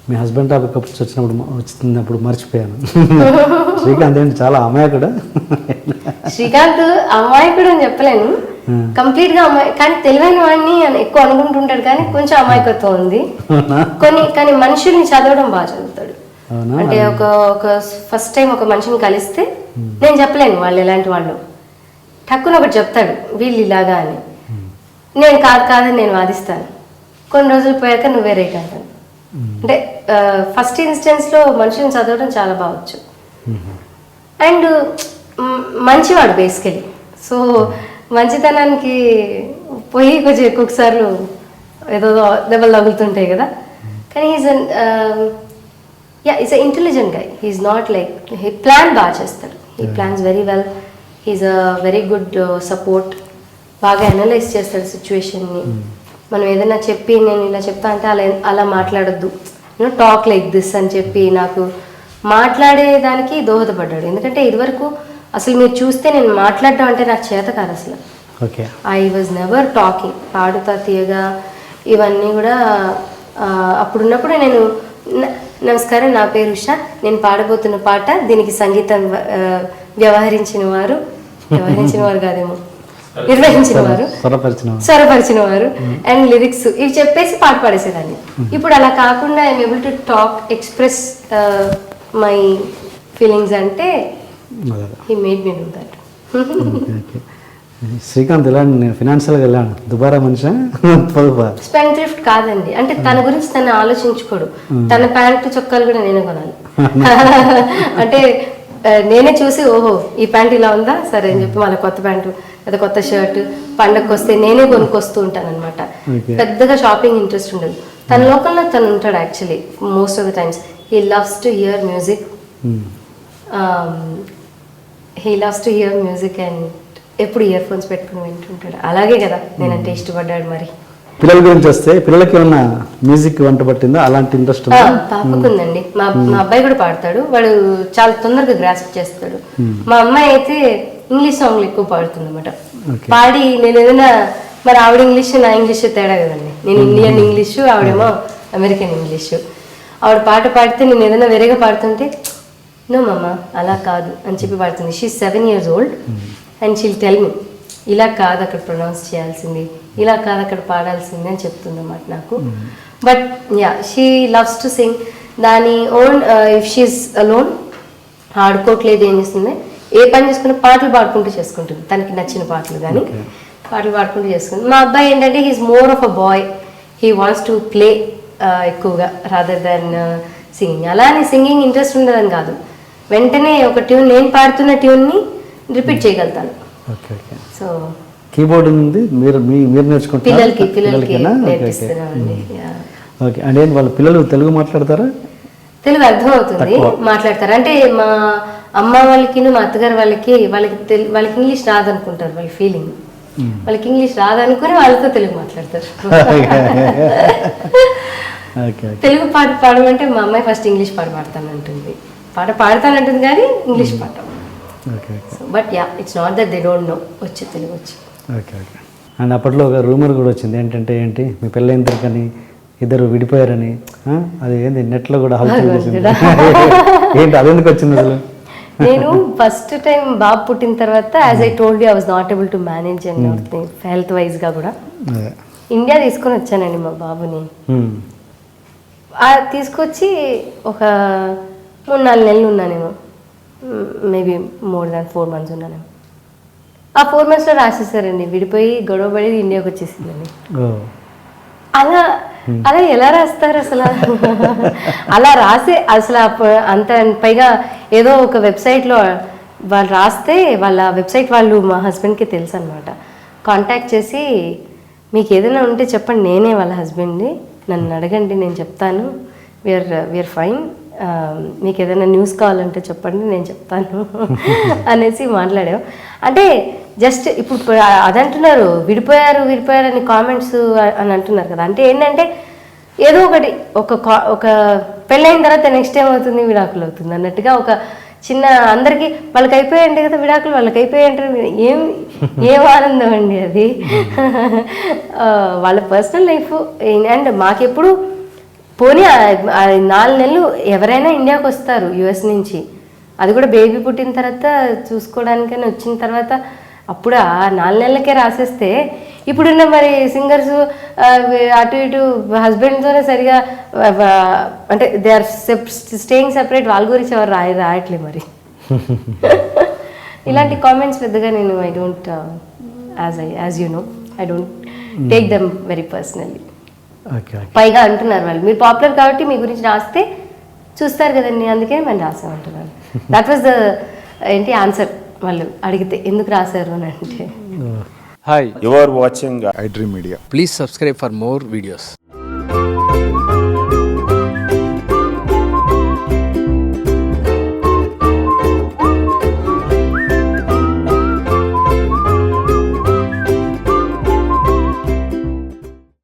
మీ husband topic వచ్చినప్పుడు మర్చిపోయాను. శ్రీకాంత్ ఏంటి చాలా అమాయకుడా? శ్రీకాంత్ అమాయకుడు అని చెప్పలేను, కంప్లీట్ గా అమ్మాయి, కానీ తెలివైన వాడిని ఎక్కువ అనుకుంటుంటాడు, కానీ కొంచెం అమాయకత్వం ఉంది. కానీ మనుషుల్ని చదవడం బాగా చదువుతాడు. అంటే ఒక ఫస్ట్ టైం ఒక మనిషిని కలిస్తే నేను చెప్పలేను వాళ్ళు ఎలాంటి వాళ్ళు, టక్కున ఒకటి చెప్తాడు వీళ్ళు ఇలాగా అని. నేను కాదని నేను వాదిస్తాను. కొన్ని రోజులు పోయాక నువ్వే రైట్ అంటాను. అంటే ఫస్ట్ ఇన్స్టెన్స్ లో మనుషుల్ని చదవడం చాలా బాగొచ్చు. అండ్ మంచివాడు బేసికలీ. సో మంచితనానికి పోయి కొంచెం ఒక్కొక్కసార్లు ఏదో దెబ్బలు తగులుతుంటాయి కదా. కానీ is intelligent guy. He's not like, he plan బాగా చేస్తాడు. He plans very well. He's a very good support. బాగా అనలైజ్ చేస్తాడు సిచ్యువేషన్ని. మనం ఏదైనా చెప్పి నేను ఇలా చెప్తా అంటే అలా మాట్లాడొద్దు, టాక్ లైక్ దిస్ అని చెప్పి నాకు మాట్లాడేదానికి దోహదపడ్డాడు. ఎందుకంటే ఇదివరకు అసలు మీరు చూస్తే నేను మాట్లాడడం అంటే నాకు చేత కాదు అసలు. I was never talking. Paadutha Theeyaga ఇవన్నీ కూడా అప్పుడున్నప్పుడు నేను నమస్కారం, నా పేరు ఉషా, నేను పాడబోతున్న పాట, దీనికి సంగీతం వ్యవహరించిన వారు కాదేమో, నిర్వహించిన వారు, స్వరపరిచిన వారు, అండ్ లిరిక్స్ ఇవి చెప్పేసి పాట పాడేసేదాన్ని. ఇప్పుడు అలా కాకుండా I'm able to talk, express my feelings. అంటే he made me do that. Srikanth ఎలా ఫినాన్షియల్గా వెళ్ళాను దుబారా మనిషి, స్పెండ్ థ్రిఫ్ట్ కాదండి. అంటే తన గురించి తను ఆలోచించుకోడు. తన ప్యాంటు చొక్కాలు కూడా నేనే కొనాలి. అంటే నేనే చూసి ఓహో ఈ ప్యాంట్ ఇలా ఉందా సరే అని చెప్పి మళ్ళీ కొత్త ప్యాంటు లేదా కొత్త షర్ట్ పండగకి వస్తే నేనే కొనుక్కొస్తూ ఉంటాను అనమాట. పెద్దగా షాపింగ్ ఇంట్రెస్ట్ ఉండదు. తన లోకల్లో తను ఉంటాడు actually most of the times. He loves to hear music and ఎప్పుడు ఇయర్ ఫోన్స్ పెట్టుకుని వింటుంటాడు. అలాగే కదా నేనంటే ఇష్టపడ్డాడు. మరి పిల్లల గురించి వస్తే పిల్లలకి ఏమన్నా మ్యూజిక్ వంట పట్టిందా? అలాంటి ఇంట్రెస్ట్ పాపకుందండి. మా అబ్బాయి కూడా పాడతాడు. వాడు చాలా తొందరగా గ్రాస్ప్ చేస్తాడు. మా అమ్మాయి అయితే ఇంగ్లీష్ సాంగ్లు ఎక్కువ పాడుతుంది అనమాట. పాడి నేను ఏదైనా, మరి ఆవిడ ఇంగ్లీష్ నా ఇంగ్లీష్ తేడా కదండి. నేను ఇండియన్ ఇంగ్లీషు, ఆవిడేమో అమెరికన్ ఇంగ్లీషు. ఆవిడ పాట పాడితే నేను ఏదైనా వేరేగా పాడుతుంటే నో మమ్మ అలా కాదు అని చెప్పి పాడుతుంది. She 7 years old and she'll tell me ఇలా కాదు అక్కడ ప్రొనౌన్స్ చేయాల్సింది, ఇలా కాదు అక్కడ పాడాల్సింది అని చెప్తుంది అన్నమాట నాకు. But she loves to sing. దాని ఓన్ ఇఫ్ షీఈస్ అలోన్ ఆడుకోవట్లేదు ఏం చేస్తుంది, ఏ పని చేసుకున్న పాటలు పాడుకుంటూ చేసుకుంటుంది. తనకి నచ్చిన పాటలు కానీ పాటలు పాడుకుంటూ చేసుకుంటుంది. మా అబ్బాయి ఏంటంటే he's more of a boy. He wants to play ఎక్కువగా రాదర్ దాన్ సింగింగ్. అలా అని సింగింగ్ ఇంట్రెస్ట్ ఉండదని కాదు, వెంటనే ఒక ట్యూన్, నేను పాడుతున్న ట్యూన్ని రిపీట్ చేయగలుగుతాను. సో కీబోర్డ్ ఉంది మీరు నేర్చుకుంటారు పిల్లలకి నేర్పిస్తున్నామండి. ఓకే. అంటే వాళ్ళ పిల్లలు తెలుగు మాట్లాడతారా? తెలుగు అర్థం అవుతుంది, మాట్లాడతారు. అంటే మా అమ్మ వాళ్ళకి మా అత్తగారు వాళ్ళకి ఇంగ్లీష్ రాదనుకుంటారు. వాళ్ళ ఫీలింగ్ వాళ్ళకి ఇంగ్లీష్ రాదనుకుని వాళ్ళతో తెలుగు మాట్లాడతారు. తెలుగు పాట పాడమంటే మా అమ్మాయి ఫస్ట్ ఇంగ్లీష్ పాట పాడతానంటుంది. పాట పాడతానంటుంది కానీ ఇంగ్లీష్ పాట. But it's not that they don't know, వచ్చి తెలుగు వచ్చి. ఓకే. అండ్ అప్పట్లో ఒక రూమర్ కూడా వచ్చింది ఏంటంటే మీ పెళ్ళైన కానీ ఇద్దరు విడిపోయారని. అది ఏంది నెట్లో కూడా హల్చల్ చేసింది. ఏంటి అది ఎందుకు వచ్చింది అసలు? నేను ఫస్ట్ టైం బాబు పుట్టిన తర్వాత as I told you I was not able to manage and everything health wise గా కూడా ఇండియా తీసుకొని వచ్చానండి మా బాబుని. తీసుకొచ్చి ఒక 3-4 నెలలు ఉన్నానేమో, మేబీ మోర్ దాన్ 4 months ఉన్నానేమో. ఆ 4 monthsలో రాసేసారండి విడిపోయి గొడవపడి ఇండియాకి వచ్చేసిందని. అలా ఎలా రాస్తారు అసలు? అలా రాసే అసలు అంత పైగా ఏదో ఒక వెబ్సైట్లో వాళ్ళు రాస్తే వాళ్ళ వెబ్సైట్ వాళ్ళు మా హస్బెండ్కి తెలుసు అనమాట. కాంటాక్ట్ చేసి మీకు ఏదైనా ఉంటే చెప్పండి, నేనే వాళ్ళ హస్బెండ్ని, నన్ను అడగండి నేను చెప్తాను, వీఆర్ ఫైన్, మీకు ఏదైనా న్యూస్ కావాలంటే చెప్పండి నేను చెప్తాను అనేసి మాట్లాడాం. అంటే జస్ట్ ఇప్పుడు అదంటున్నారు విడిపోయారు అని కామెంట్స్ అని అంటున్నారు కదా. అంటే ఏంటంటే ఏదో ఒకటి ఒక పెళ్ళైన తర్వాత నెక్స్ట్ ఏమవుతుంది, విడాకులు అవుతుంది అన్నట్టుగా ఒక చిన్న అందరికీ వాళ్ళకి అయిపోయాయంటే కదా విడాకులు, వాళ్ళకి అయిపోయాయంటే ఏం ఆనందం అండి అది. వాళ్ళ పర్సనల్ లైఫ్. అండ్ మాకెప్పుడు పోనీ ఆ 4 నెలలు ఎవరైనా ఇండియాకి వస్తారు యుఎస్ నుంచి, అది కూడా బేబీ పుట్టిన తర్వాత చూసుకోవడానికని వచ్చిన తర్వాత, అప్పుడు ఆ 4 నెలలకే రాసేస్తే ఇప్పుడున్న మరి సింగర్స్ అటు ఇటు హస్బెండ్తోనే సరిగా అంటే దే ఆర్ స్టేయింగ్ సెపరేట్, వాళ్ళ గురించి ఎవరు రాయట్లే మరి. ఇలాంటి కామెంట్స్ పెద్దగా నేను I don't as you know I don't take them very personally. పైగా అంటున్నారు వాళ్ళు, మీరు పాపులర్ కాబట్టి మీ గురించి రాస్తే చూస్తారు కదండి, అందుకే మేము రాసామంటున్నాను. దట్ వాజ్ ద ఏంటి ఆన్సర్ వాళ్ళు అడిగితే ఎందుకు రాశారు అని అంటే. Hi, You are watching iDream Media. Please subscribe for more videos.